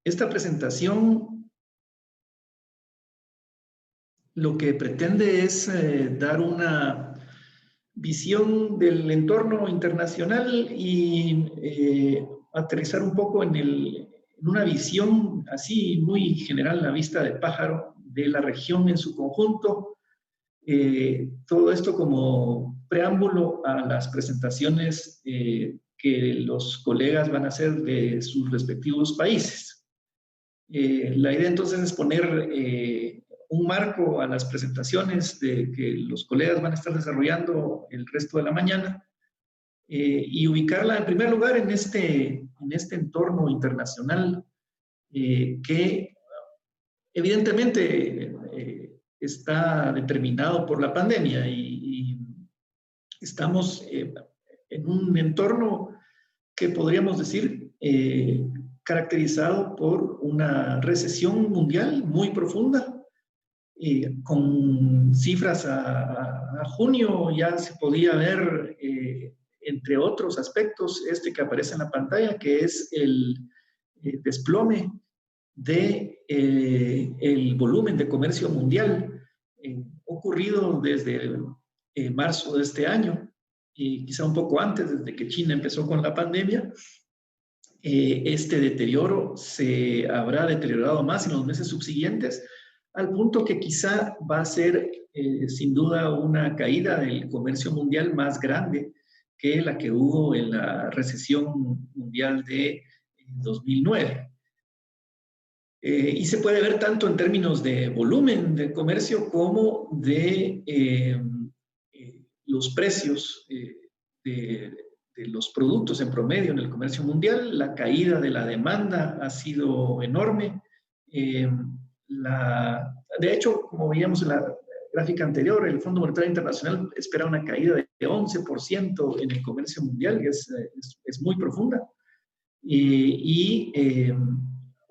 Esta presentación lo que pretende es dar una visión del entorno internacional y aterrizar un poco en una visión así muy general, a vista de pájaro, de la región en su conjunto. Todo esto como preámbulo a las presentaciones que los colegas van a hacer de sus respectivos países. La idea entonces es poner un marco a las presentaciones de que los colegas van a estar desarrollando el resto de la mañana y ubicarla en primer lugar en este entorno internacional que evidentemente está determinado por la pandemia y estamos en un entorno que podríamos decir caracterizado por una recesión mundial muy profunda. Con cifras a junio ya se podía ver, entre otros aspectos, este que aparece en la pantalla, que es el desplome de el volumen de comercio mundial ocurrido desde marzo de este año y quizá un poco antes, desde que China empezó con la pandemia. Este deterioro se habrá deteriorado más en los meses subsiguientes, al punto que quizá va a ser sin duda una caída del comercio mundial más grande que la que hubo en la recesión mundial de 2009. Y se puede ver tanto en términos de volumen de comercio como de los precios de los productos en promedio en el comercio mundial. La caída de la demanda ha sido enorme. De hecho, como veíamos en la gráfica anterior, el Fondo Monetario Internacional espera una caída de 11% en el comercio mundial, que es muy profunda.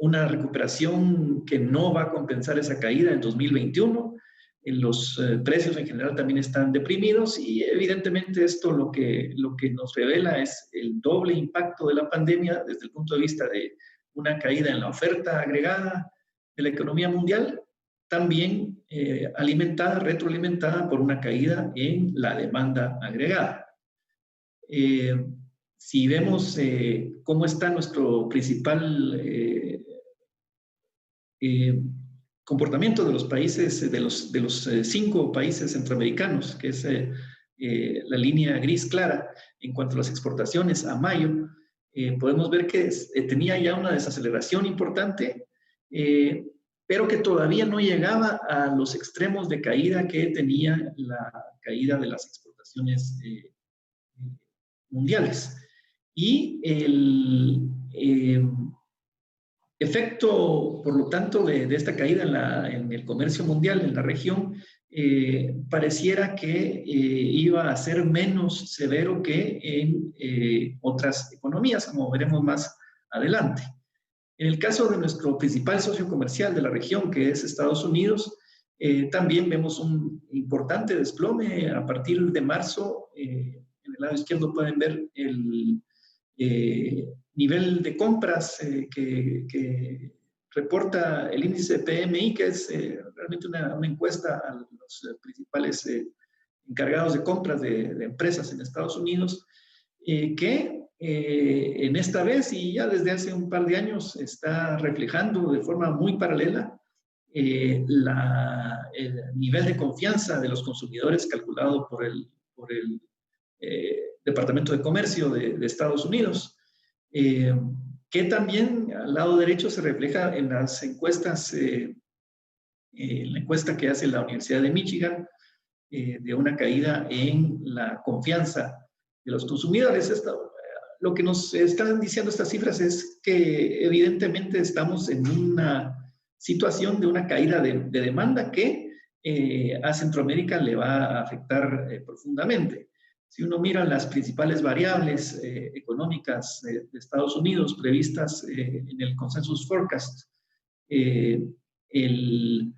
Una recuperación que no va a compensar esa caída en 2021. Los precios en general también están deprimidos y evidentemente esto lo que nos revela es el doble impacto de la pandemia desde el punto de vista de una caída en la oferta agregada de la economía mundial, también retroalimentada por una caída en la demanda agregada. Si vemos cómo está nuestro principal comportamiento de los países, de los 5 países centroamericanos, que es la línea gris clara en cuanto a las exportaciones a mayo, podemos ver que tenía ya una desaceleración importante, pero que todavía no llegaba a los extremos de caída que tenía la caída de las exportaciones mundiales. Y el efecto, por lo tanto, de esta caída en el comercio mundial, en la región, pareciera que iba a ser menos severo que en otras economías, como veremos más adelante. En el caso de nuestro principal socio comercial de la región, que es Estados Unidos, también vemos un importante desplome a partir de marzo. En el lado izquierdo pueden ver el nivel de compras que reporta el índice PMI, que es realmente una encuesta a los principales encargados de compras de empresas en Estados Unidos, que en esta vez y ya desde hace un par de años está reflejando de forma muy paralela el nivel de confianza de los consumidores calculado por el Departamento de Comercio de Estados Unidos, que también al lado derecho se refleja en las encuestas, en la encuesta que hace la Universidad de Michigan, de una caída en la confianza de los consumidores. Lo que nos están diciendo estas cifras es que evidentemente estamos en una situación de una caída de demanda que a Centroamérica le va a afectar profundamente. Si uno mira las principales variables económicas de Estados Unidos previstas en el Consensus Forecast, el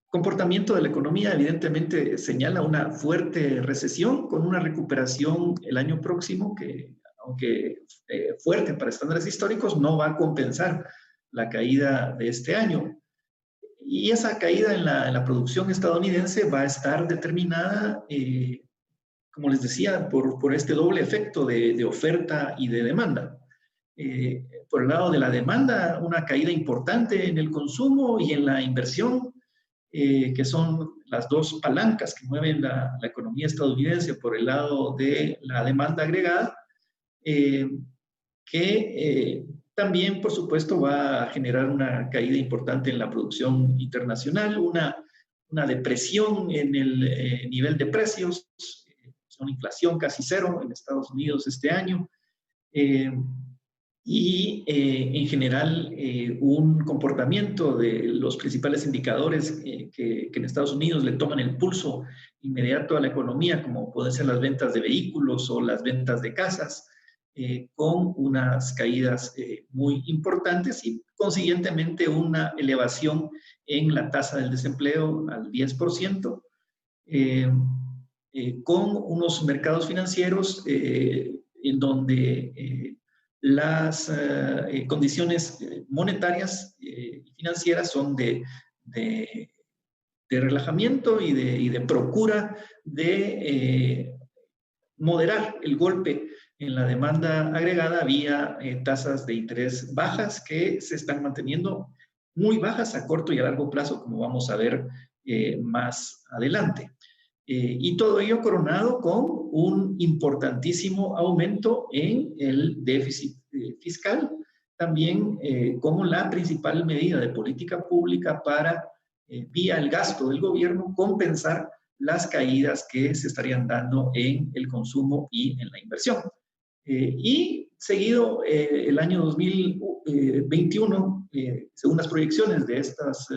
comportamiento de la economía evidentemente señala una fuerte recesión con una recuperación el año próximo que, aunque fuerte para estándares históricos, no va a compensar la caída de este año. Y esa caída en la producción estadounidense va a estar determinada, como les decía, por este doble efecto de oferta y de demanda. Por el lado de la demanda, una caída importante en el consumo y en la inversión, que son las dos palancas que mueven la economía estadounidense por el lado de la demanda agregada, que también, por supuesto, va a generar una caída importante en la producción internacional, una depresión en el nivel de precios, una inflación casi cero en Estados Unidos este año, y en general un comportamiento de los principales indicadores que en Estados Unidos le toman el pulso inmediato a la economía, como pueden ser las ventas de vehículos o las ventas de casas, con unas caídas muy importantes y consiguientemente una elevación en la tasa del desempleo al 10%, con unos mercados financieros en donde las condiciones monetarias y financieras son de relajamiento y de procura de moderar el golpe en la demanda agregada vía tasas de interés bajas que se están manteniendo muy bajas a corto y a largo plazo, como vamos a ver más adelante. Y todo ello coronado con un importantísimo aumento en el déficit fiscal, también como la principal medida de política pública para, vía el gasto del gobierno, compensar las caídas que se estarían dando en el consumo y en la inversión. Y seguido el año 2021, según las proyecciones de estos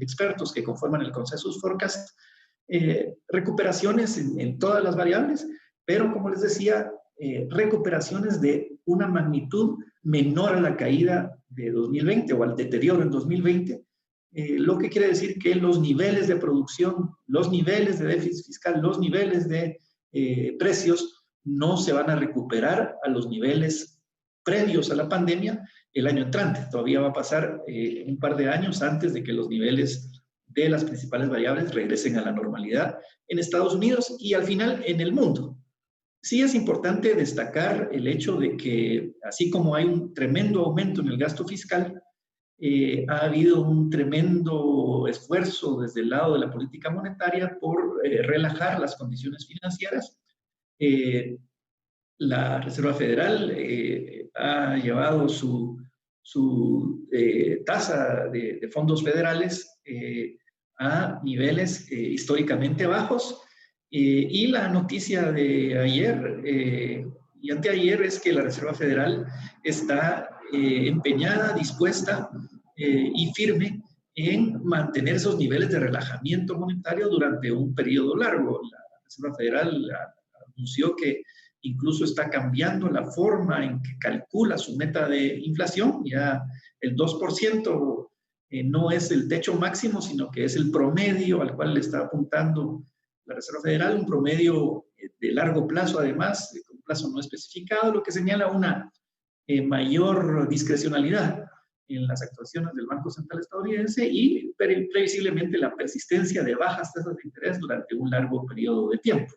expertos que conforman el Consensus Forecast, recuperaciones en todas las variables, pero como les decía, recuperaciones de una magnitud menor a la caída de 2020 o al deterioro en 2020, lo que quiere decir que los niveles de producción, los niveles de déficit fiscal, los niveles de precios no se van a recuperar a los niveles previos a la pandemia el año entrante. Todavía va a pasar un par de años antes de que los niveles de las principales variables regresen a la normalidad en Estados Unidos y al final en el mundo. Sí es importante destacar el hecho de que, así como hay un tremendo aumento en el gasto fiscal, ha habido un tremendo esfuerzo desde el lado de la política monetaria por relajar las condiciones financieras. La Reserva Federal ha llevado su tasa de fondos federales a niveles históricamente bajos. Y la noticia de ayer y anteayer es que la Reserva Federal está empeñada, dispuesta y firme en mantener esos niveles de relajamiento monetario durante un periodo largo. La Reserva Federal anunció que incluso está cambiando la forma en que calcula su meta de inflación. Ya el 2% no es el techo máximo, sino que es el promedio al cual le está apuntando la Reserva Federal, un promedio de largo plazo, además, de un plazo no especificado, lo que señala una mayor discrecionalidad en las actuaciones del Banco Central estadounidense y previsiblemente la persistencia de bajas tasas de interés durante un largo periodo de tiempo.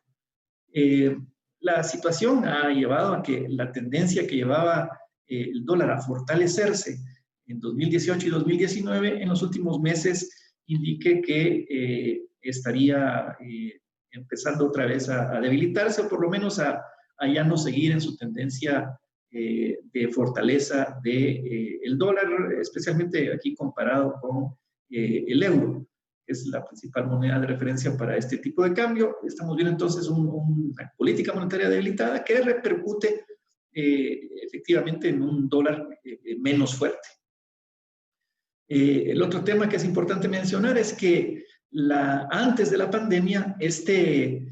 La situación ha llevado a que la tendencia que llevaba el dólar a fortalecerse en 2018 y 2019 en los últimos meses indique que estaría empezando otra vez a debilitarse o por lo menos a ya no seguir en su tendencia de fortaleza del dólar, especialmente aquí comparado con el euro, que es la principal moneda de referencia para este tipo de cambio. Estamos viendo entonces una política monetaria debilitada que repercute efectivamente en un dólar menos fuerte. El otro tema que es importante mencionar es que antes de la pandemia, este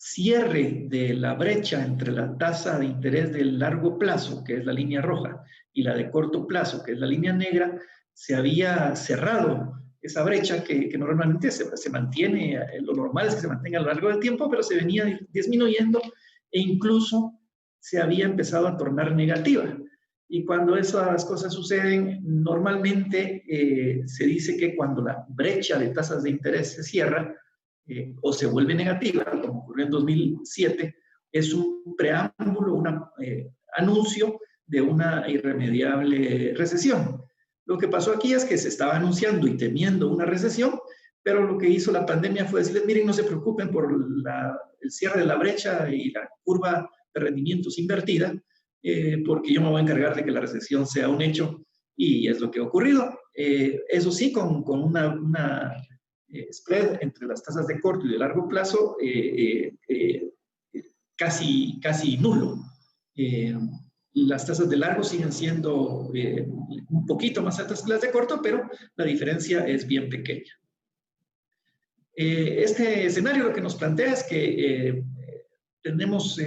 cierre de la brecha entre la tasa de interés de largo plazo, que es la línea roja, y la de corto plazo, que es la línea negra, se había cerrado esa brecha que normalmente se mantiene, lo normal es que se mantenga a lo largo del tiempo, pero se venía disminuyendo e incluso se había empezado a tornar negativa. Y cuando esas cosas suceden, normalmente se dice que cuando la brecha de tasas de interés se cierra o se vuelve negativa, como ocurrió en 2007, es un preámbulo, un anuncio de una irremediable recesión. Lo que pasó aquí es que se estaba anunciando y temiendo una recesión, pero lo que hizo la pandemia fue decirles, miren, no se preocupen por el cierre de la brecha y la curva de rendimientos invertida, porque yo me voy a encargar de que la recesión sea un hecho, y es lo que ha ocurrido. Eso sí, con una spread entre las tasas de corto y de largo plazo casi nulo. Las tasas de largo siguen siendo un poquito más altas que las de corto, pero la diferencia es bien pequeña. Este escenario lo que nos plantea es que tenemos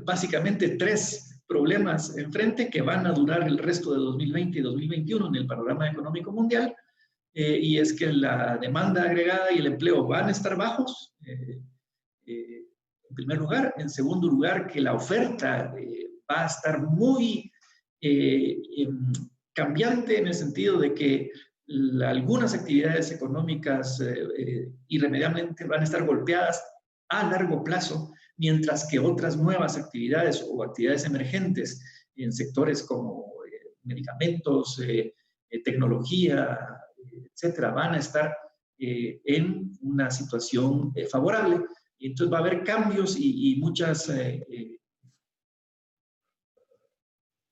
básicamente tres problemas enfrente que van a durar el resto de 2020 y 2021 en el panorama económico mundial, y es que la demanda agregada y el empleo van a estar bajos, en primer lugar. En segundo lugar, que la oferta va a estar muy cambiante, en el sentido de que algunas actividades económicas irremediablemente van a estar golpeadas a largo plazo, mientras que otras nuevas actividades o actividades emergentes en sectores como medicamentos, tecnología, etcétera, van a estar en una situación favorable. Y entonces va a haber cambios y muchas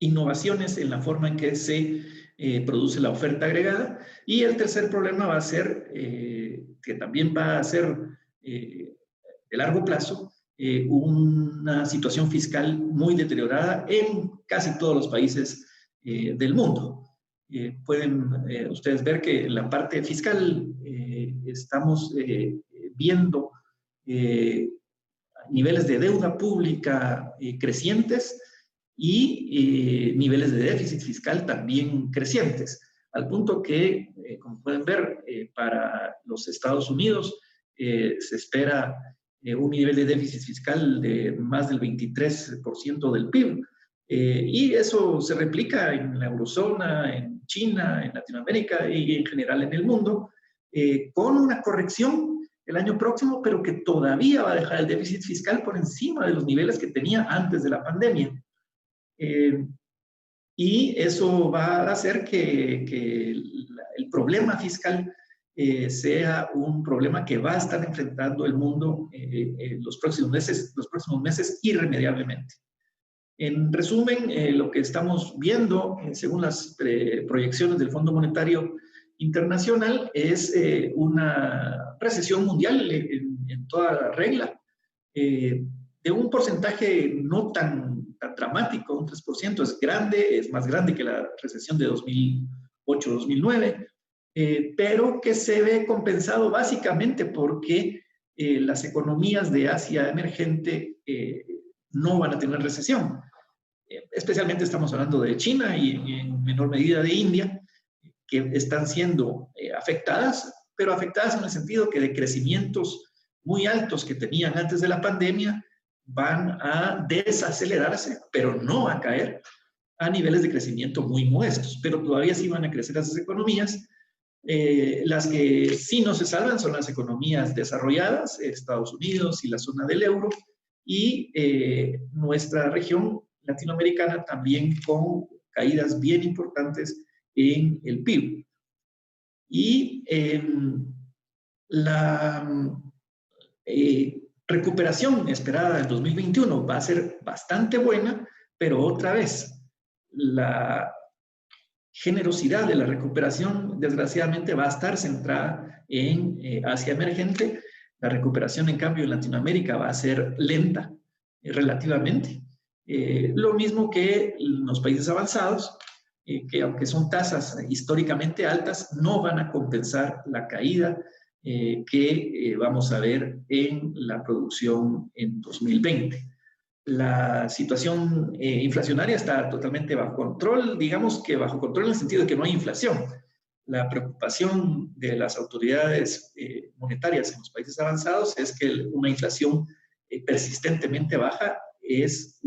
innovaciones en la forma en que se produce la oferta agregada. Y el tercer problema va a ser, que también va a ser de largo plazo, una situación fiscal muy deteriorada en casi todos los países del mundo. Pueden ustedes ver que en la parte fiscal estamos viendo niveles de deuda pública crecientes y niveles de déficit fiscal también crecientes, al punto que, como pueden ver, para los Estados Unidos se espera un nivel de déficit fiscal de más del 23% del PIB. Y eso se replica en la eurozona, en China, en Latinoamérica y en general en el mundo, con una corrección el año próximo, pero que todavía va a dejar el déficit fiscal por encima de los niveles que tenía antes de la pandemia. Y eso va a hacer que el problema fiscal sea un problema que va a estar enfrentando el mundo los próximos meses irremediablemente. En resumen, lo que estamos viendo, según las proyecciones del Fondo Monetario Internacional, es una recesión mundial en toda regla, de un porcentaje no tan dramático, un 3%, es grande, es más grande que la recesión de 2008-2009, pero que se ve compensado básicamente porque las economías de Asia emergente no van a tener recesión. Especialmente estamos hablando de China y en menor medida de India, que están siendo afectadas, pero afectadas en el sentido que de crecimientos muy altos que tenían antes de la pandemia van a desacelerarse, pero no a caer a niveles de crecimiento muy modestos, pero todavía sí van a crecer esas economías. Las que sí no se salvan son las economías desarrolladas, Estados Unidos y la zona del euro, y nuestra región latinoamericana también con caídas bien importantes en el PIB. Y la recuperación esperada en 2021 va a ser bastante buena, pero otra vez, la generosidad de la recuperación desgraciadamente va a estar centrada en Asia emergente. La recuperación, en cambio, en Latinoamérica va a ser lenta relativamente. Lo mismo que en los países avanzados, que aunque son tasas históricamente altas, no van a compensar la caída que vamos a ver en la producción en 2020. La situación inflacionaria está totalmente bajo control, digamos que bajo control en el sentido de que no hay inflación. La preocupación de las autoridades monetarias en los países avanzados es que una inflación persistentemente baja es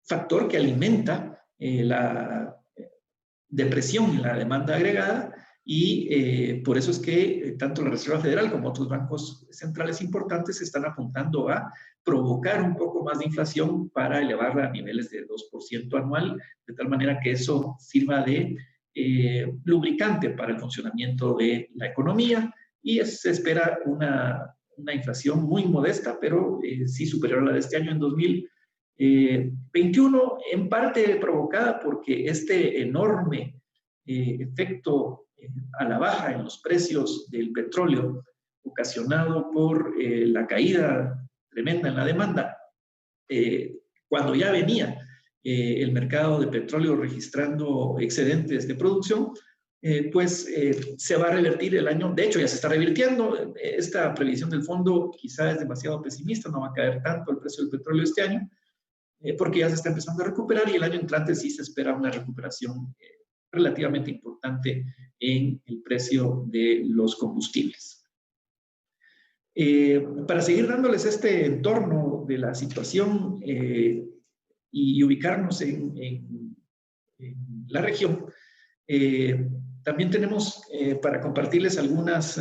factor que alimenta la depresión en la demanda agregada y por eso es que tanto la Reserva Federal como otros bancos centrales importantes están apuntando a provocar un poco más de inflación para elevarla a niveles de 2% anual, de tal manera que eso sirva de lubricante para el funcionamiento de la economía y se espera una inflación muy modesta, pero sí superior a la de este año en 2021, en parte provocada porque este enorme efecto a la baja en los precios del petróleo ocasionado por la caída tremenda en la demanda, cuando ya venía el mercado de petróleo registrando excedentes de producción, pues se va a revertir el año. De hecho, ya se está revirtiendo. Esta previsión del fondo quizá es demasiado pesimista, no va a caer tanto el precio del petróleo este año, porque ya se está empezando a recuperar y el año entrante sí se espera una recuperación relativamente importante en el precio de los combustibles. Para seguir dándoles este entorno de la situación y ubicarnos en la región, también tenemos para compartirles algunos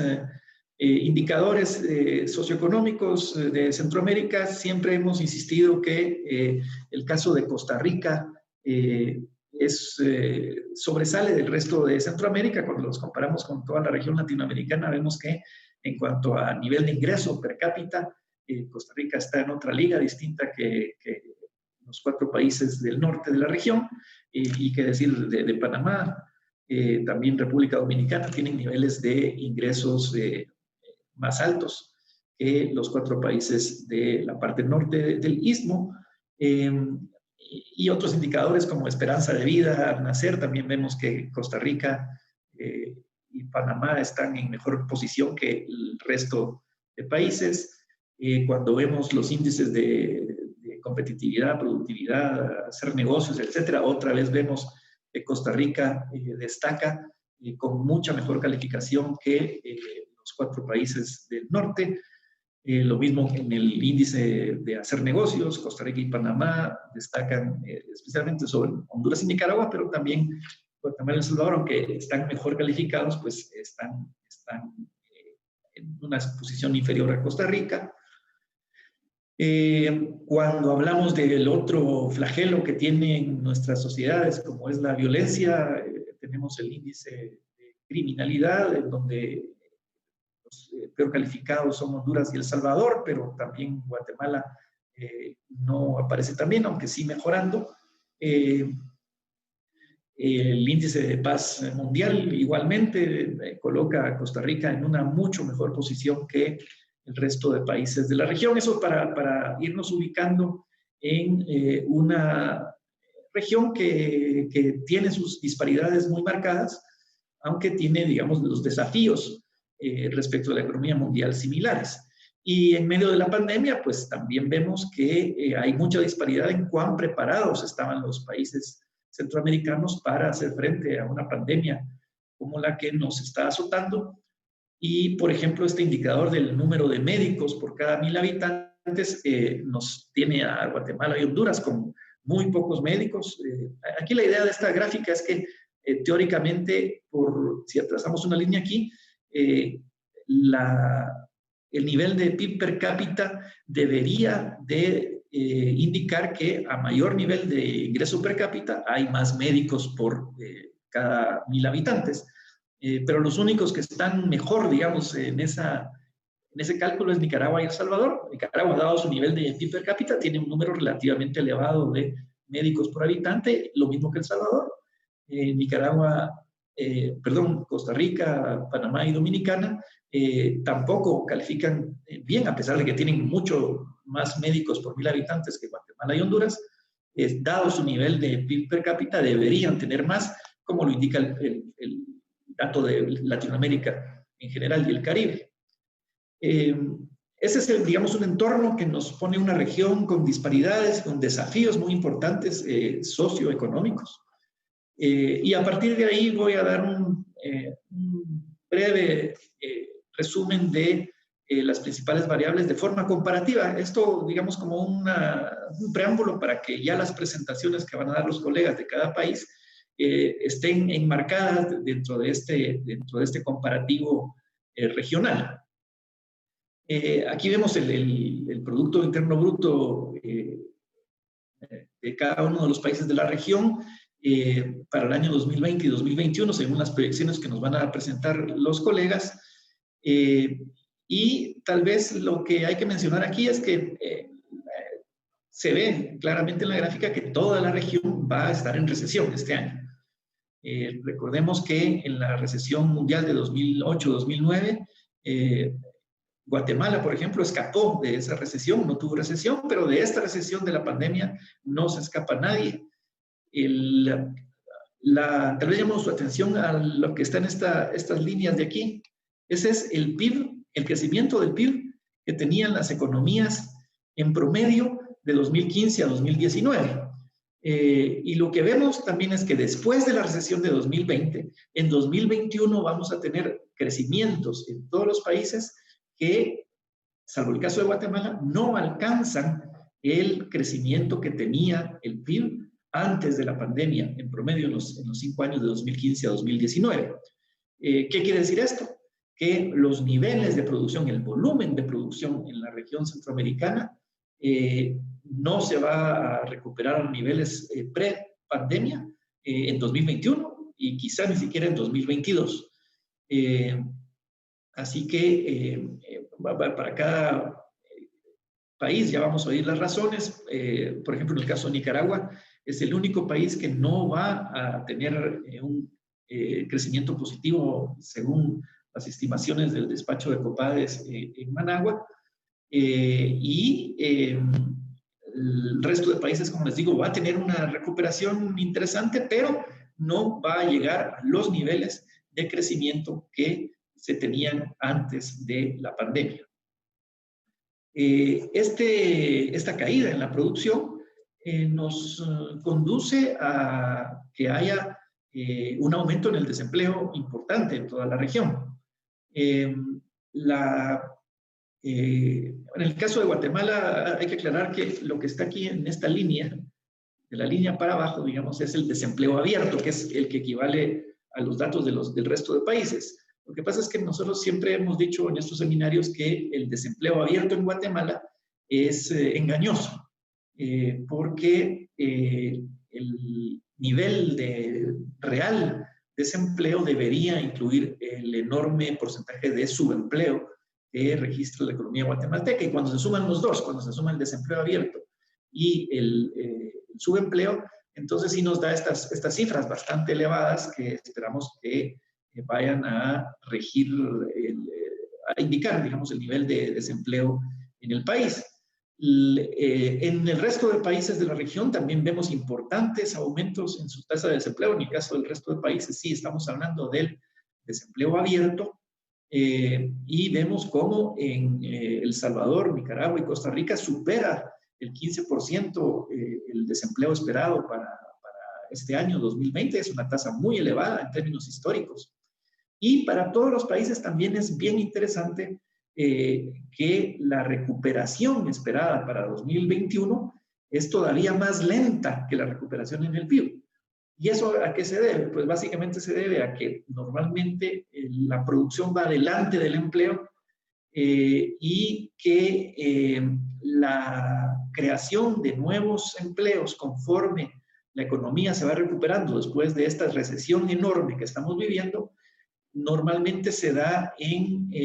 indicadores socioeconómicos de Centroamérica. Siempre hemos insistido que el caso de Costa Rica sobresale del resto de Centroamérica. Cuando los comparamos con toda la región latinoamericana, vemos que en cuanto a nivel de ingreso per cápita, Costa Rica está en otra liga distinta que los 4 países del norte de la región, y qué decir de Panamá, también República Dominicana, tienen niveles de ingresos más altos que los 4 países de la parte norte del istmo. Y otros indicadores como esperanza de vida al nacer, también vemos que Costa Rica y Panamá están en mejor posición que el resto de países. Cuando vemos los índices de competitividad, productividad, hacer negocios, etcétera, otra vez vemos que Costa Rica destaca con mucha mejor calificación que los 4 países del norte. Lo mismo en el índice de hacer negocios, Costa Rica y Panamá destacan especialmente sobre Honduras y Nicaragua, pero también Guatemala y El Salvador, aunque están mejor calificados, pues están en una posición inferior a Costa Rica. Cuando hablamos del otro flagelo que tienen nuestras sociedades, como es la violencia, tenemos el índice de criminalidad, en donde los peor calificados son Honduras y El Salvador, pero también Guatemala no aparece tan bien, aunque sí mejorando. El índice de paz mundial igualmente coloca a Costa Rica en una mucho mejor posición que el resto de países de la región. Eso para irnos ubicando en una región que tiene sus disparidades muy marcadas, aunque tiene, digamos, los desafíos respecto a la economía mundial similares. Y en medio de la pandemia, pues también vemos que hay mucha disparidad en cuán preparados estaban los países centroamericanos para hacer frente a una pandemia como la que nos está azotando. Y, por ejemplo, este indicador del número de médicos por cada 1000 habitantes nos tiene a Guatemala y Honduras con muy pocos médicos. Aquí la idea de esta gráfica es que teóricamente, si trazamos una línea aquí, el nivel de PIB per cápita debería de indicar que a mayor nivel de ingreso per cápita hay más médicos por cada 1000 habitantes. Pero los únicos que están mejor, digamos, en ese cálculo es Nicaragua y El Salvador. Nicaragua, dado su nivel de PIB per cápita, tiene un número relativamente elevado de médicos por habitante, lo mismo que El Salvador. Costa Rica, Panamá y Dominicana tampoco califican bien, a pesar de que tienen mucho más médicos por 1000 habitantes que Guatemala y Honduras. Dado su nivel de PIB per cápita, deberían tener más, como lo indica el dato de Latinoamérica en general y el Caribe. Ese es, digamos, un entorno que nos pone una región con disparidades, con desafíos muy importantes socioeconómicos. Y a partir de ahí voy a dar un breve resumen de las principales variables de forma comparativa. Esto, digamos, como un preámbulo para que ya las presentaciones que van a dar los colegas de cada país estén enmarcadas dentro de este comparativo regional. Aquí vemos el Producto Interno Bruto de cada uno de los países de la región para el año 2020 y 2021, según las proyecciones que nos van a presentar los colegas. Y tal vez lo que hay que mencionar aquí es que se ve claramente en la gráfica que toda la región va a estar en recesión este año. Recordemos que en la recesión mundial de 2008-2009, Guatemala, por ejemplo, escapó de esa recesión, no tuvo recesión, pero de esta recesión de la pandemia no se escapa nadie. Tal vez llamamos su atención a lo que está en estas líneas de aquí. Ese es el PIB, el crecimiento del PIB que tenían las economías en promedio de 2015 a 2019. Y lo que vemos también es que después de la recesión de 2020, en 2021 vamos a tener crecimientos en todos los países que, salvo el caso de Guatemala, no alcanzan el crecimiento que tenía el PIB antes de la pandemia, en promedio en los 5 años de 2015 a 2019. ¿Qué quiere decir esto? Que los niveles de producción, el volumen de producción en la región centroamericana no se va a recuperar a niveles pre-pandemia en 2021 y quizá ni siquiera en 2022. Así que para cada país ya vamos a oír las razones. Por ejemplo, en el caso de Nicaragua, es el único país que no va a tener un crecimiento positivo según las estimaciones del despacho de Copades en Managua. El resto de países, como les digo, va a tener una recuperación interesante, pero no va a llegar a los niveles de crecimiento que se tenían antes de la pandemia. Esta caída en la producción nos conduce a que haya un aumento en el desempleo importante en toda la región. En el caso de Guatemala hay que aclarar que lo que está aquí en esta línea, de la línea para abajo, digamos, es el desempleo abierto, que es el que equivale a los datos del resto de países. Lo que pasa es que nosotros siempre hemos dicho en estos seminarios que el desempleo abierto en Guatemala es engañoso, porque el nivel de real desempleo debería incluir el enorme porcentaje de subempleo que registra la economía guatemalteca. Y cuando se suman los dos, cuando se suma el desempleo abierto y el subempleo, entonces sí nos da estas cifras bastante elevadas que esperamos que vayan a regir, a indicar, digamos, el nivel de desempleo en el país. En el resto de países de la región también vemos importantes aumentos en su tasa de desempleo. En el caso del resto de países sí estamos hablando del desempleo abierto, y vemos cómo en El Salvador, Nicaragua y Costa Rica supera el 15% el desempleo esperado para este año 2020. Es una tasa muy elevada en términos históricos. Y para todos los países también es bien interesante que la recuperación esperada para 2021 es todavía más lenta que la recuperación en el PIB. ¿Y eso a qué se debe? Pues básicamente se debe a que normalmente la producción va delante del empleo y que la creación de nuevos empleos conforme la economía se va recuperando después de esta recesión enorme que estamos viviendo, normalmente se da en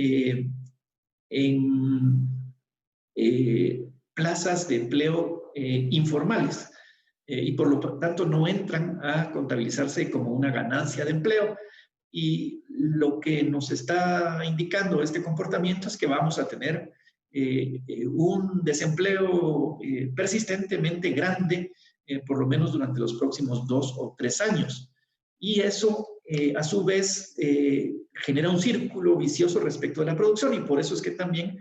plazas de empleo informales y por lo tanto no entran a contabilizarse como una ganancia de empleo. Y lo que nos está indicando este comportamiento es que vamos a tener un desempleo persistentemente grande, por lo menos durante los próximos 2 o 3 años. Y eso, a su vez, genera un círculo vicioso respecto de la producción, y por eso es que también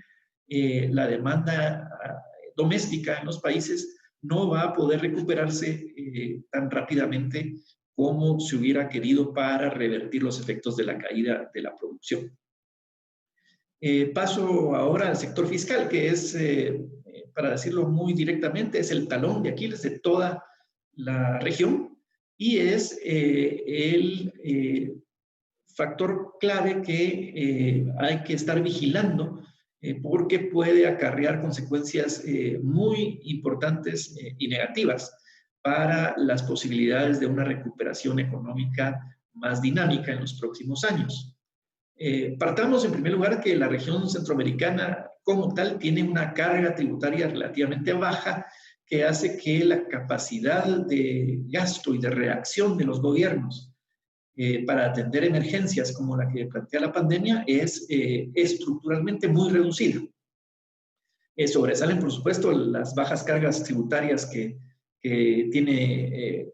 la demanda doméstica en los países no va a poder recuperarse tan rápidamente como se hubiera querido para revertir los efectos de la caída de la producción. Paso ahora al sector fiscal, que es, para decirlo muy directamente, es el talón de Aquiles de toda la región y es el factor clave que hay que estar vigilando porque puede acarrear consecuencias muy importantes y negativas para las posibilidades de una recuperación económica más dinámica en los próximos años. Partamos en primer lugar que la región centroamericana como tal tiene una carga tributaria relativamente baja que hace que la capacidad de gasto y de reacción de los gobiernos para atender emergencias como la que plantea la pandemia es estructuralmente muy reducida. Sobresalen, por supuesto, las bajas cargas tributarias que tiene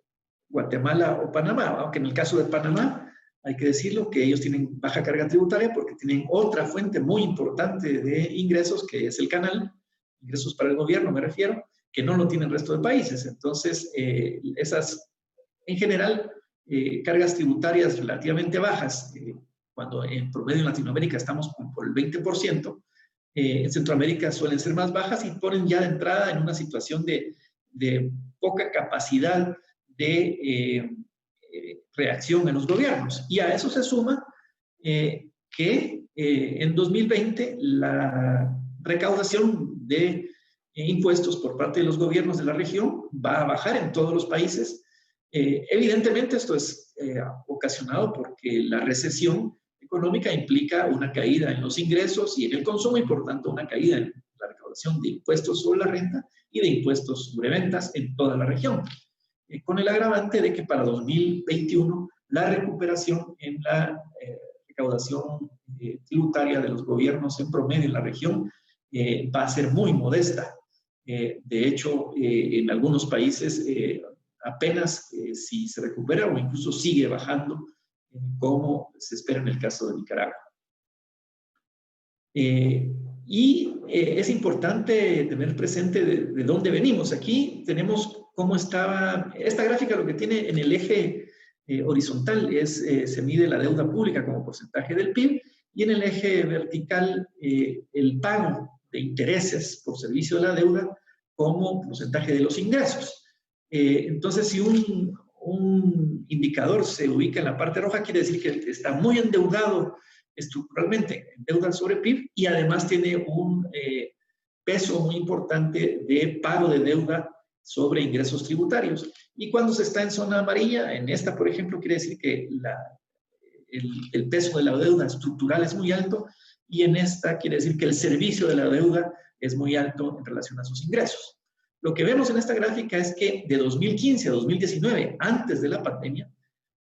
Guatemala o Panamá, aunque en el caso de Panamá hay que decirlo que ellos tienen baja carga tributaria porque tienen otra fuente muy importante de ingresos que es el canal, ingresos para el gobierno me refiero, que no lo tiene el resto de países. Entonces, esas, en general, cargas tributarias relativamente bajas, cuando en promedio en Latinoamérica estamos por el 20%, en Centroamérica suelen ser más bajas y ponen ya de entrada en una situación de poca capacidad de reacción en los gobiernos. Y a eso se suma que en 2020 la recaudación de impuestos por parte de los gobiernos de la región va a bajar en todos los países. Evidentemente esto es ocasionado porque la recesión económica implica una caída en los ingresos y en el consumo y por tanto una caída en la recaudación de impuestos sobre la renta y de impuestos sobre ventas en toda la región. Con el agravante de que para 2021 la recuperación en la recaudación tributaria de los gobiernos en promedio en la región va a ser muy modesta. De hecho, en algunos países apenas si se recupera o incluso sigue bajando, como se espera en el caso de Nicaragua. Es importante tener presente de dónde venimos. Aquí tenemos cómo estaba, esta gráfica lo que tiene en el eje horizontal es, se mide la deuda pública como porcentaje del PIB y en el eje vertical el pago de intereses por servicio de la deuda como porcentaje de los ingresos. Entonces, si un indicador se ubica en la parte roja, quiere decir que está muy endeudado estructuralmente, en deuda sobre PIB, y además tiene un peso muy importante de pago de deuda sobre ingresos tributarios. Y cuando se está en zona amarilla, en esta, por ejemplo, quiere decir que el peso de la deuda estructural es muy alto, y en esta quiere decir que el servicio de la deuda es muy alto en relación a sus ingresos. Lo que vemos en esta gráfica es que de 2015 a 2019, antes de la pandemia,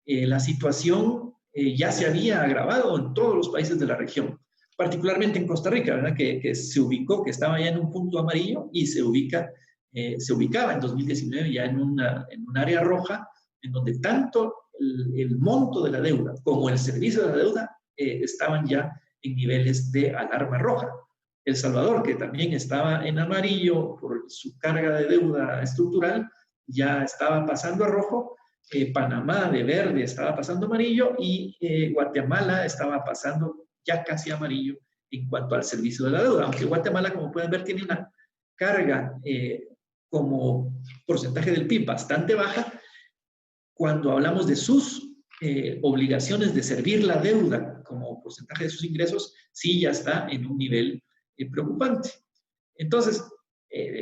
la situación ya se había agravado en todos los países de la región, particularmente en Costa Rica, ¿verdad? Que se ubicó, que estaba ya en un punto amarillo y se ubicaba en 2019 ya en un área roja, en donde tanto el monto de la deuda como el servicio de la deuda estaban ya en niveles de alarma roja. El Salvador, que también estaba en amarillo por su carga de deuda estructural, ya estaba pasando a rojo. Panamá de verde estaba pasando amarillo y Guatemala estaba pasando ya casi amarillo en cuanto al servicio de la deuda. Aunque Guatemala, como pueden ver, tiene una carga como porcentaje del PIB bastante baja, cuando hablamos de sus obligaciones de servir la deuda como porcentaje de sus ingresos, sí ya está en un nivel preocupante. Entonces,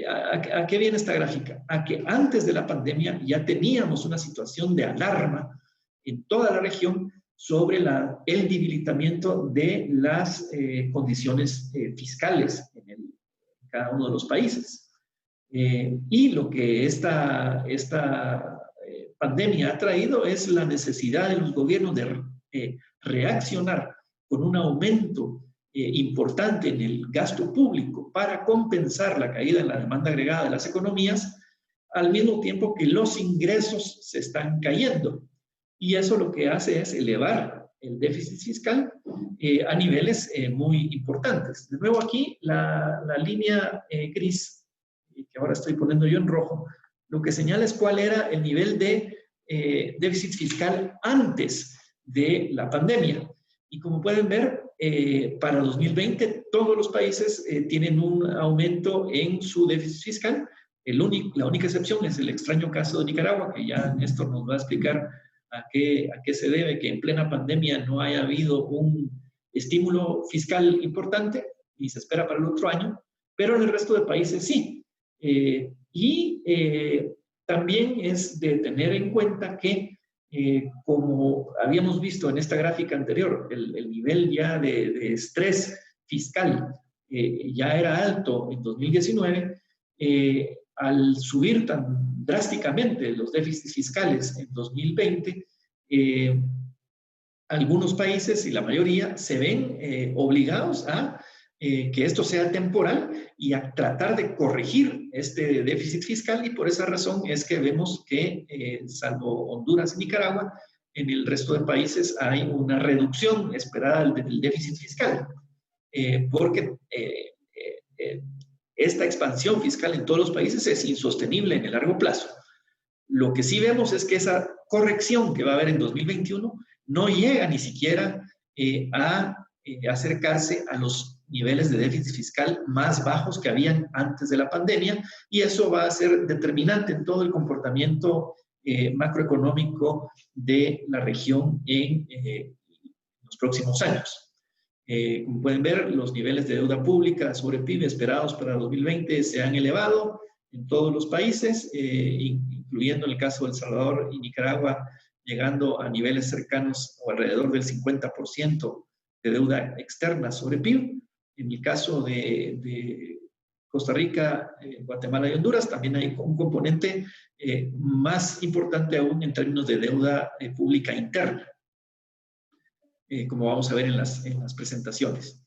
¿a qué viene esta gráfica? A que antes de la pandemia ya teníamos una situación de alarma en toda la región sobre el debilitamiento de las condiciones fiscales en cada uno de los países. Y lo que esta pandemia ha traído es la necesidad de los gobiernos de reaccionar con un aumento importante en el gasto público para compensar la caída en la demanda agregada de las economías, al mismo tiempo que los ingresos se están cayendo. Y eso lo que hace es elevar el déficit fiscal a niveles muy importantes. De nuevo aquí, la línea gris, que ahora estoy poniendo yo en rojo, lo que señala es cuál era el nivel de déficit fiscal antes de la pandemia. Y como pueden ver, para 2020 todos los países tienen un aumento en su déficit fiscal. La única excepción es el extraño caso de Nicaragua, que ya Néstor nos va a explicar a qué se debe que en plena pandemia no haya habido un estímulo fiscal importante y se espera para el otro año, pero en el resto de países sí. También es de tener en cuenta que, como habíamos visto en esta gráfica anterior, el nivel ya de estrés fiscal ya era alto en 2019, al subir tan drásticamente los déficits fiscales en 2020, algunos países y la mayoría se ven obligados a que esto sea temporal y a tratar de corregir este déficit fiscal, y por esa razón es que vemos que, salvo Honduras y Nicaragua, en el resto de países hay una reducción esperada del déficit fiscal, porque esta expansión fiscal en todos los países es insostenible en el largo plazo. Lo que sí vemos es que esa corrección que va a haber en 2021 no llega ni siquiera a acercarse a los niveles de déficit fiscal más bajos que habían antes de la pandemia, y eso va a ser determinante en todo el comportamiento macroeconómico de la región en los próximos años. Como pueden ver, los niveles de deuda pública sobre PIB esperados para 2020 se han elevado en todos los países, incluyendo en el caso de El Salvador y Nicaragua, llegando a niveles cercanos o alrededor del 50% de deuda externa sobre PIB. En el caso de Costa Rica, Guatemala y Honduras, también hay un componente más importante aún en términos de deuda pública interna, como vamos a ver en las presentaciones.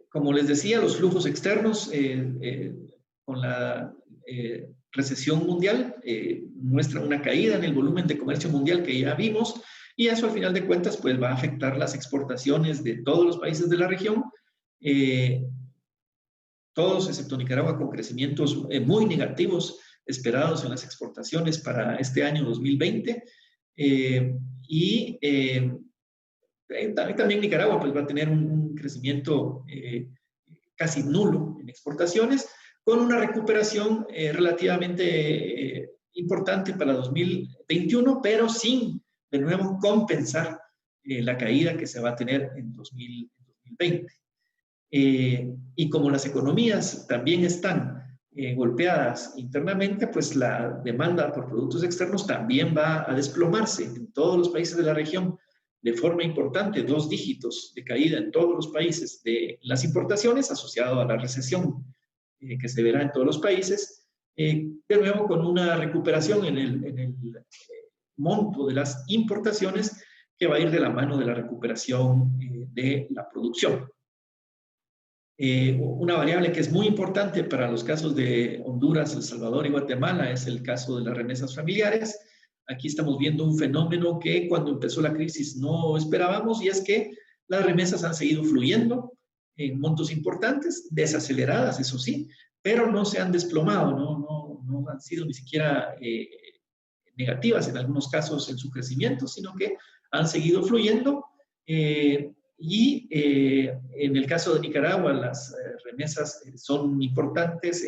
Como les decía, los flujos externos con la recesión mundial muestran una caída en el volumen de comercio mundial que ya vimos, y eso al final de cuentas pues va a afectar las exportaciones de todos los países de la región, todos excepto Nicaragua con crecimientos muy negativos esperados en las exportaciones para este año 2020, también Nicaragua pues va a tener un crecimiento casi nulo en exportaciones, con una recuperación relativamente importante para 2021, pero sin de nuevo compensar la caída que se va a tener en 2020. Y como las economías también están golpeadas internamente, pues la demanda por productos externos también va a desplomarse en todos los países de la región de forma importante, 2 dígitos de caída en todos los países de las importaciones, asociado a la recesión que se verá en todos los países, de nuevo con una recuperación en el monto de las importaciones que va a ir de la mano de la recuperación de la producción. Una variable que es muy importante para los casos de Honduras, El Salvador y Guatemala es el caso de las remesas familiares. Aquí estamos viendo un fenómeno que cuando empezó la crisis no esperábamos, y es que las remesas han seguido fluyendo en montos importantes, desaceleradas, eso sí, pero no se han desplomado, no han sido ni siquiera negativas en algunos casos en su crecimiento, sino que han seguido fluyendo. En el caso de Nicaragua, las remesas son importantes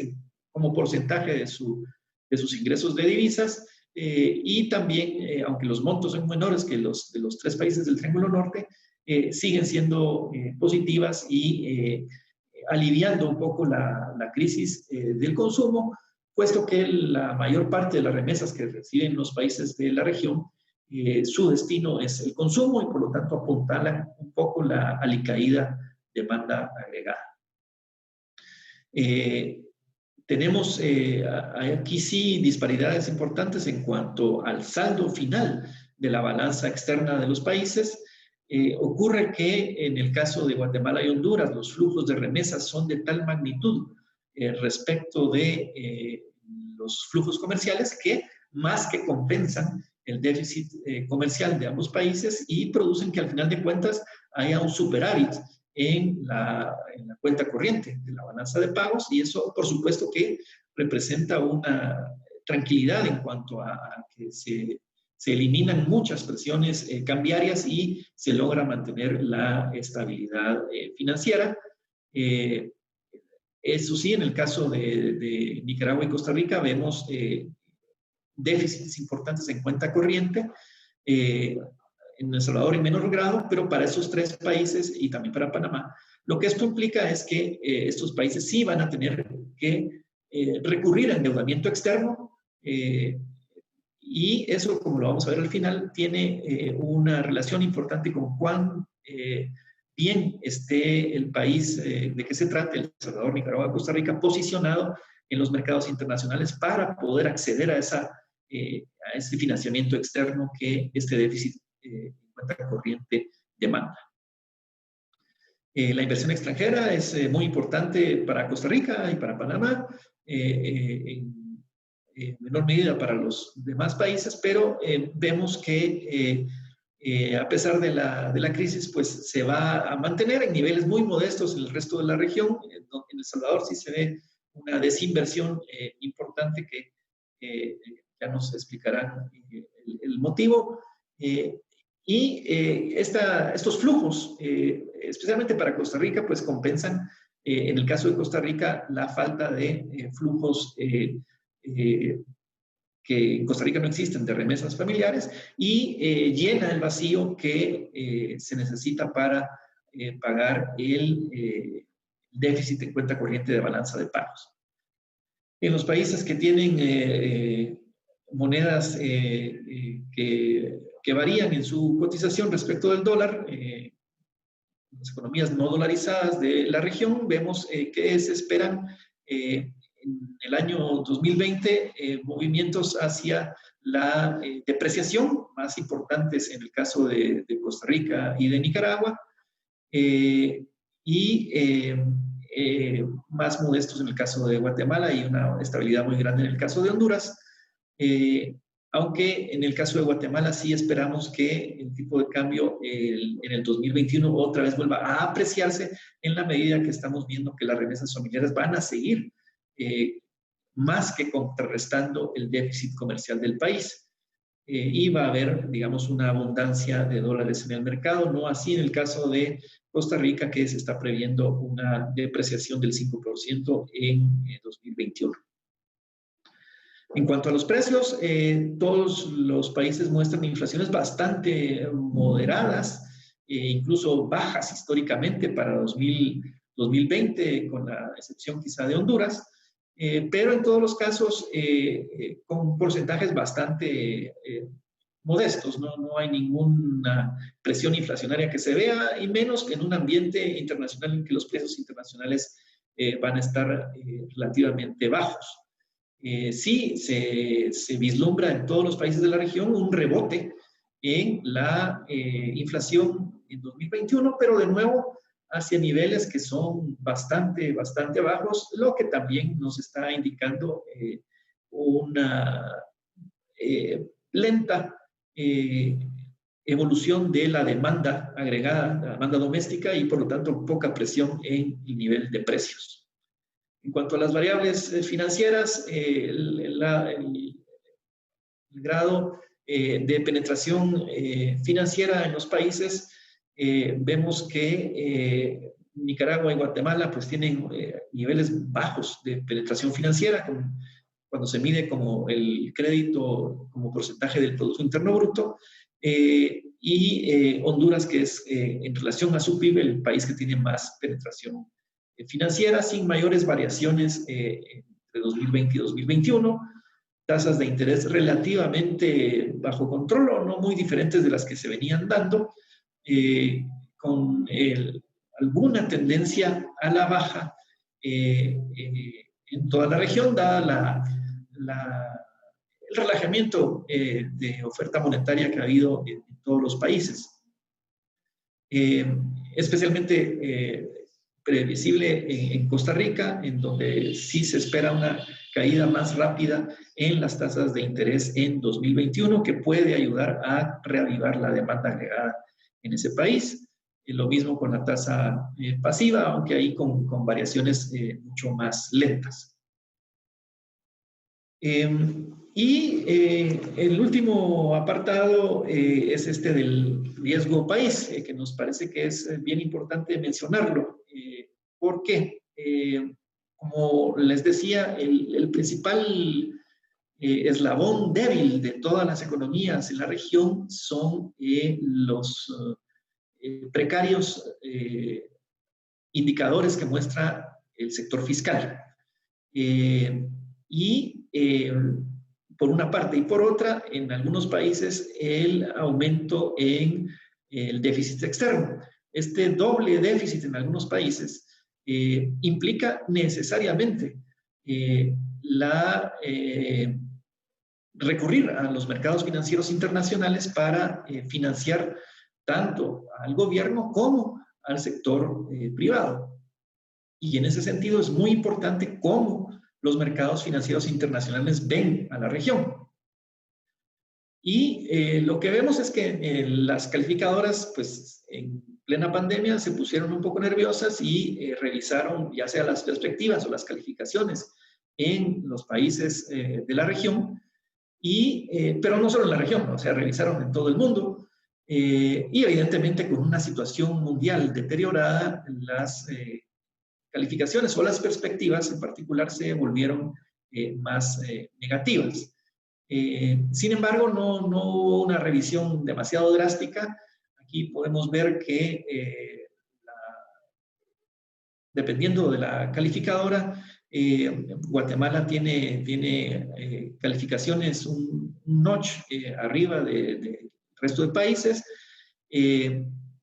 como porcentaje de sus ingresos de divisas, y también, aunque los montos son menores que los de los 3 países del Triángulo Norte, siguen siendo positivas y aliviando un poco la crisis del consumo, puesto que la mayor parte de las remesas que reciben los países de la región, su destino es el consumo, y por lo tanto apuntalan un poco la alicaída demanda agregada. Tenemos aquí sí disparidades importantes en cuanto al saldo final de la balanza externa de los países. Ocurre que en el caso de Guatemala y Honduras los flujos de remesas son de tal magnitud respecto de los flujos comerciales que más que compensan el déficit comercial de ambos países y producen que al final de cuentas haya un superávit en la cuenta corriente de la balanza de pagos, y eso por supuesto que representa una tranquilidad en cuanto a que se se eliminan muchas presiones cambiarias y se logra mantener la estabilidad financiera. Eso sí, en el caso de Nicaragua y Costa Rica vemos déficits importantes en cuenta corriente, en El Salvador en menor grado, pero para esos tres países y también para Panamá, lo que esto implica es que estos países sí van a tener que recurrir a endeudamiento externo, y eso, como lo vamos a ver al final, tiene una relación importante con cuán bien esté el país de que se trate, El Salvador, Nicaragua, Costa Rica, posicionado en los mercados internacionales para poder acceder a ese financiamiento externo que este déficit en cuenta corriente demanda. La inversión extranjera es muy importante para Costa Rica y para Panamá, en menor medida para los demás países, pero vemos que a pesar de la crisis, pues se va a mantener en niveles muy modestos en el resto de la región. En El Salvador sí se ve una desinversión importante que ya nos explicarán el motivo. Estos flujos, especialmente para Costa Rica, pues compensan, en el caso de Costa Rica, la falta de flujos que en Costa Rica no existen de remesas familiares y llena el vacío que se necesita para pagar el déficit en cuenta corriente de balanza de pagos. En los países que tienen monedas que varían en su cotización respecto del dólar, las economías no dolarizadas de la región, vemos que se esperan en el año 2020 movimientos hacia la depreciación, más importantes en el caso de Costa Rica y de Nicaragua, más modestos en el caso de Guatemala y una estabilidad muy grande en el caso de Honduras. Aunque en el caso de Guatemala sí esperamos que el tipo de cambio en el 2021 otra vez vuelva a apreciarse en la medida que estamos viendo que las remesas familiares van a seguir más que contrarrestando el déficit comercial del país. Y va a haber, digamos, una abundancia de dólares en el mercado, no así en el caso de Costa Rica, que se está previendo una depreciación del 5% en 2021. En cuanto a los precios, todos los países muestran inflaciones bastante moderadas, incluso bajas históricamente para 2020, con la excepción quizá de Honduras, pero en todos los casos con porcentajes bastante modestos, no hay ninguna presión inflacionaria que se vea, y menos que en un ambiente internacional en que los precios internacionales van a estar relativamente bajos. Sí, se vislumbra en todos los países de la región un rebote en la inflación en 2021, pero de nuevo hacia niveles que son bastante bajos, lo que también nos está indicando una lenta evolución de la demanda agregada, la demanda doméstica, y por lo tanto poca presión en el nivel de precios. En cuanto a las variables financieras, el grado de penetración financiera en los países, vemos que Nicaragua y Guatemala pues tienen niveles bajos de penetración financiera cuando se mide como el crédito como porcentaje del Producto Interno Bruto, y Honduras, que es en relación a su PIB el país que tiene más penetración financiera, sin mayores variaciones entre 2020 y 2021, tasas de interés relativamente bajo control o no muy diferentes de las que se venían dando, con alguna tendencia a la baja en toda la región, dada el relajamiento de oferta monetaria que ha habido en todos los países. Especialmente previsible en Costa Rica, en donde sí se espera una caída más rápida en las tasas de interés en 2021, que puede ayudar a reavivar la demanda agregada en ese país. Lo mismo con la tasa pasiva, aunque ahí con variaciones mucho más lentas. El último apartado es este del riesgo país, que nos parece que es bien importante mencionarlo. ¿Por qué? Como les decía, el principal eslabón débil de todas las economías en la región son los precarios indicadores que muestra el sector fiscal. Por una parte, y por otra, en algunos países el aumento en el déficit externo. Este doble déficit en algunos países implica necesariamente recurrir a los mercados financieros internacionales para financiar tanto al gobierno como al sector privado. Y en ese sentido es muy importante cómo los mercados financieros internacionales ven a la región. Y lo que vemos es que las calificadoras, pues en plena pandemia, se pusieron un poco nerviosas y revisaron ya sea las perspectivas o las calificaciones en los países de la región, pero no solo en la región, o sea, revisaron en todo el mundo. Y evidentemente con una situación mundial deteriorada, las calificaciones o las perspectivas en particular se volvieron más negativas. Sin embargo, no hubo una revisión demasiado drástica. Aquí podemos ver que dependiendo de la calificadora, Guatemala tiene calificaciones un notch arriba del resto de países.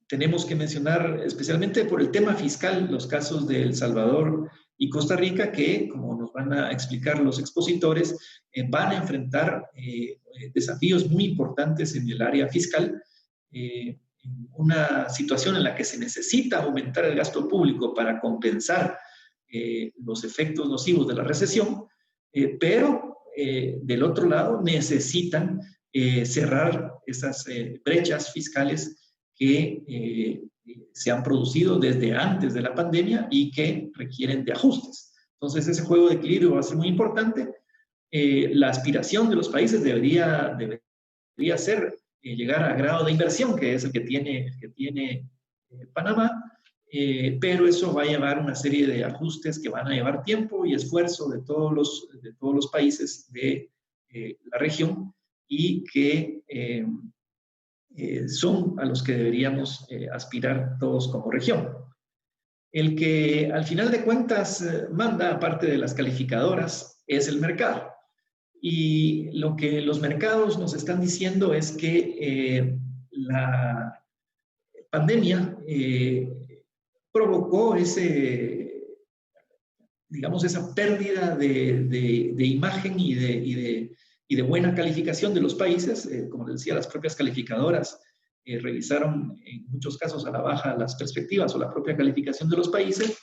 Tenemos que mencionar especialmente por el tema fiscal los casos de El Salvador y Costa Rica que, como nos van a explicar los expositores, van a enfrentar desafíos muy importantes en el área fiscal, una situación en la que se necesita aumentar el gasto público para compensar los efectos nocivos de la recesión, pero del otro lado necesitan cerrar esas brechas fiscales que se han producido desde antes de la pandemia y que requieren de ajustes. Entonces, ese juego de equilibrio va a ser muy importante. La aspiración de los países debería ser llegar a grado de inversión, que es el que tiene Panamá, pero eso va a llevar una serie de ajustes que van a llevar tiempo y esfuerzo de todos los países de la región y que son a los que deberíamos aspirar todos como región. El que al final de cuentas manda, aparte de las calificadoras, es el mercado. Y lo que los mercados nos están diciendo es que la pandemia provocó digamos, esa pérdida de imagen y de buena calificación de los países. Como les decía, las propias calificadoras revisaron en muchos casos a la baja las perspectivas o la propia calificación de los países.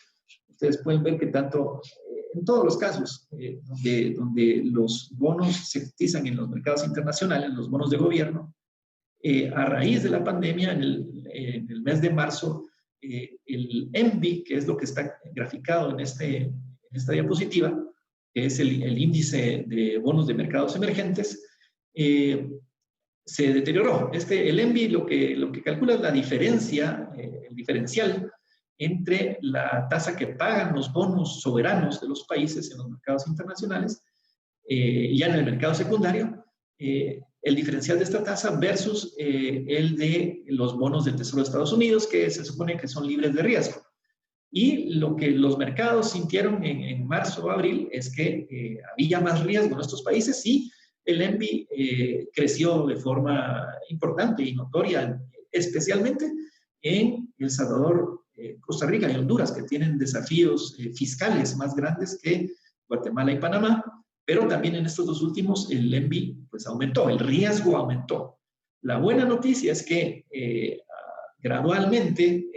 Ustedes pueden ver que tanto en todos los casos donde los bonos se cotizan en los mercados internacionales, los bonos de gobierno, a raíz de la pandemia, en el mes de marzo, el ENVI, que es lo que está graficado en esta diapositiva, que es el índice de bonos de mercados emergentes, se deterioró. El ENVI lo que calcula es la diferencia, el diferencial entre la tasa que pagan los bonos soberanos de los países en los mercados internacionales, ya en el mercado secundario, el diferencial de esta tasa versus el de los bonos del Tesoro de Estados Unidos, que se supone que son libres de riesgo. Y lo que los mercados sintieron en marzo o abril es que había más riesgo en estos países y el ENVI creció de forma importante y notoria, especialmente en El Salvador, Costa Rica y Honduras, que tienen desafíos fiscales más grandes que Guatemala y Panamá, pero también en estos dos últimos el ENVI pues aumentó, el riesgo aumentó. La buena noticia es que gradualmente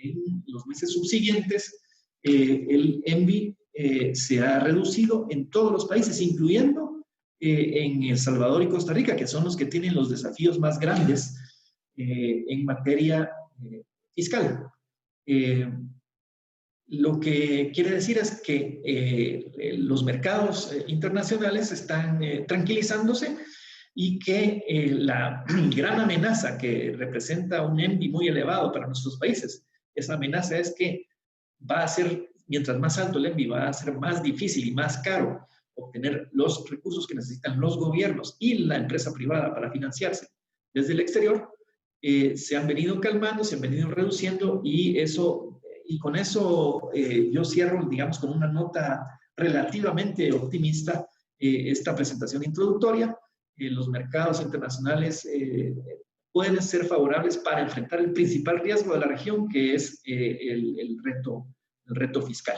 en los meses subsiguientes el ENVI se ha reducido en todos los países, incluyendo en El Salvador y Costa Rica, que son los que tienen los desafíos más grandes en materia fiscal. Lo que quiere decir es que los mercados internacionales están tranquilizándose y que la gran amenaza que representa un ENVI muy elevado para nuestros países, esa amenaza es que va a ser, mientras más alto el ENVI, va a ser más difícil y más caro obtener los recursos que necesitan los gobiernos y la empresa privada para financiarse desde el exterior. Se han venido calmando, se han venido reduciendo y con eso yo cierro, digamos, con una nota relativamente optimista esta presentación introductoria. Los mercados internacionales pueden ser favorables para enfrentar el principal riesgo de la región, que es el reto fiscal.